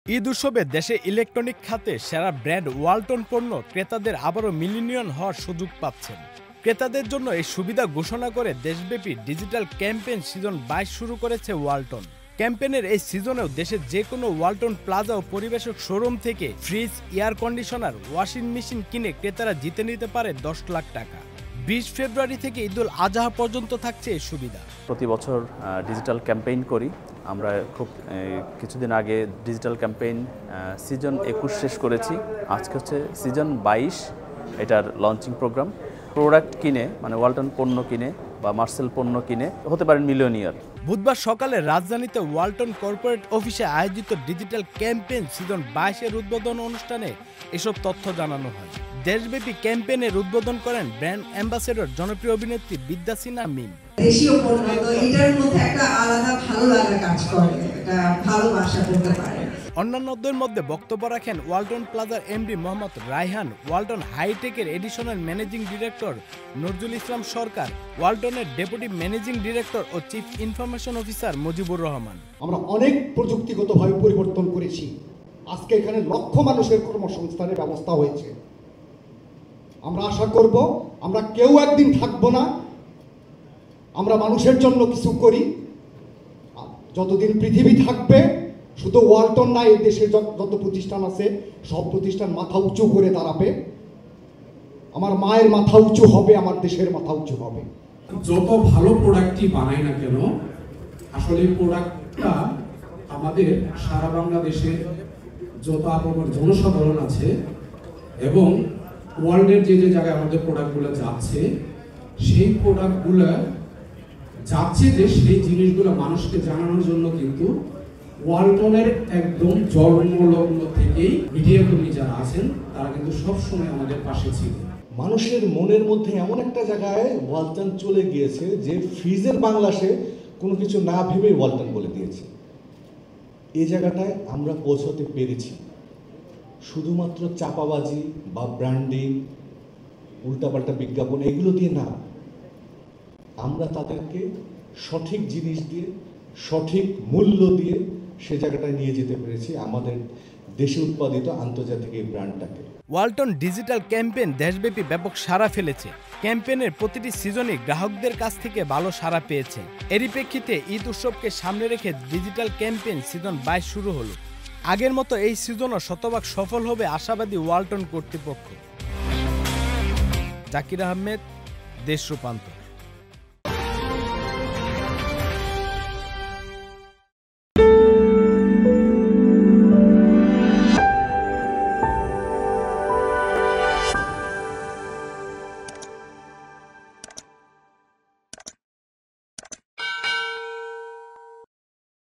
ঈদ উৎসবে দেশে ইলেকট্রনিক খাতে সেরা ব্র্যান্ড ওয়ালটন পণ্য ক্রেতাদের আবারও মিলিয়নিয়ার হওয়ার সুযোগ পাচ্ছেন। ক্রেতাদের জন্য এই সুবিধা ঘোষণা করে দেশব্যাপী ডিজিটাল ক্যাম্পেইন সিজন 22 শুরু করেছে ওয়ালটন। ক্যাম্পেইনের এই সিজনেও দেশের যে কোনো ওয়ালটন প্লাজা ও পরিবেশক শোরুম থেকে fridge, air conditioner, washing machine কিনে ক্রেতারা জিতে নিতে পারে 10 লাখ টাকা। 20 ফেব্রুয়ারি থেকে ঈদুল আজহা পর্যন্ত থাকছে এই সুবিধা। প্রতি বছর ডিজিটাল ক্যাম্পেইন করি আমরা। খুব কিছুদিন আগে ডিজিটাল ক্যাম্পেইন সিজন 21 শেষ করেছি। আজকে হচ্ছে সিজন 22, এটার লঞ্চিং প্রোগ্রাম। প্রোডাক্ট কিনে মানে ওয়ালটন পণ্য কিনে বা মার্সেল পণ্য কিনে হতে পারেন মিলিয়নিয়ার। বুধবার সকালে রাজধানীতে ওয়ালটন কর্পোরেট অফিসে আয়োজিত ডিজিটাল ক্যাম্পেইন সিজন 22-এর উদ্বোধন অনুষ্ঠানে এসব তথ্য জানানো হয়। দেশব্যাপী ক্যাম্পেইনের উদ্বোধন করেন ব্র্যান্ড অ্যাম্বাসেডর জনপ্রিয় অভিনেত্রী বিদ্যা সিনহা মিম। দেশীয় পণ্য তো এটার মধ্যে একটা আলাদা ভালো লাগা কাজ করে, এটা ভালোবাসা করতে পারে। অন্যান্যদের মধ্যে বক্তব্য রাখেন ওয়ালটন প্লাজার এমডি মোহাম্মদ রায়হান, ওয়ালটন হাইটেকের additional managing director Nazrul Islam Sarkar, ওয়ালটনের ডেপুটি ম্যানেজিং ডিরেক্টর ও chief information officer Mujibur Rahman. আমরা অনেক প্রযুক্তিগতভাবে পরিবর্তন করেছি। আজকে এখানে লক্ষ মানুষের কর্মসংস্থানের ব্যবস্থা হয়েছে। আমরা আশা করব আমরা কেউ একদিন থাকবো না, আমরা মানুষের জন্য কিছু করি। যতদিন পৃথিবী থাকবে শুধু ওয়ালটন না, এই দেশের যত প্রতিষ্ঠান আছে সব প্রতিষ্ঠান মাথা উঁচু করে দাঁড়াবে। আমার মায়ের মাথা উঁচু হবে, আমার দেশের মাথা উঁচু হবে। যত ভালো প্রোডাক্টই বানাই না কেন, আসলে প্রোডাক্টটা আমাদের সারা বাংলাদেশে যত আপনার জনসাধারণ আছে এবং ওয়ার্ল্ডের যে যে জায়গায় আমাদের প্রোডাক্টগুলো যাচ্ছে, সেই প্রোডাক্টগুলো যাচ্ছে যে সেই জিনিসগুলো মানুষকে জানানোর জন্য কিন্তু ওয়ালটনের একদম জন্মলগ্ন থেকেই মিডিয়া কর্মী যারা আছেন তারা কিন্তু সবসময় আমাদের পাশে ছিল। মানুষের মনের মধ্যে এমন একটা জায়গায় ওয়ালটন চলে গিয়েছে যে ফ্রিজের বাংলাদেশে কোনো কিছু না ভেবে ওয়ালটন বলে দিয়েছে। এই জায়গাটায় আমরা পৌঁছতে পেরেছি শুধুমাত্র চাপাবাজি বা ব্র্যান্ডিং, উল্টাপাল্টা বিজ্ঞাপন এগুলো দিয়ে না। আমরা তাদেরকে সঠিক জিনিস দিয়ে, সঠিক মূল্য দিয়ে সে জায়গাটায় নিয়ে যেতে পেরেছি আমাদের দেশে উৎপাদিত আন্তর্জাতিক এই ব্র্যান্ডটাকে। ওয়ালটন ডিজিটাল ক্যাম্পেইন দেশব্যাপী ব্যাপক সাড়া ফেলেছে। ক্যাম্পেইনের প্রতিটি সিজনই গ্রাহকদের কাছ থেকে ভালো সাড়া পেয়েছে। এরই প্রেক্ষিতে ঈদ উৎসবকে সামনে রেখে ডিজিটাল ক্যাম্পেইন সিজন 22 শুরু হলো। আগের মতো এই সিজনও শতভাগ সফল হবে আশাবাদী ওয়ালটন কর্তৃপক্ষ। জাকির আহমেদ, দেশ রূপান্তর।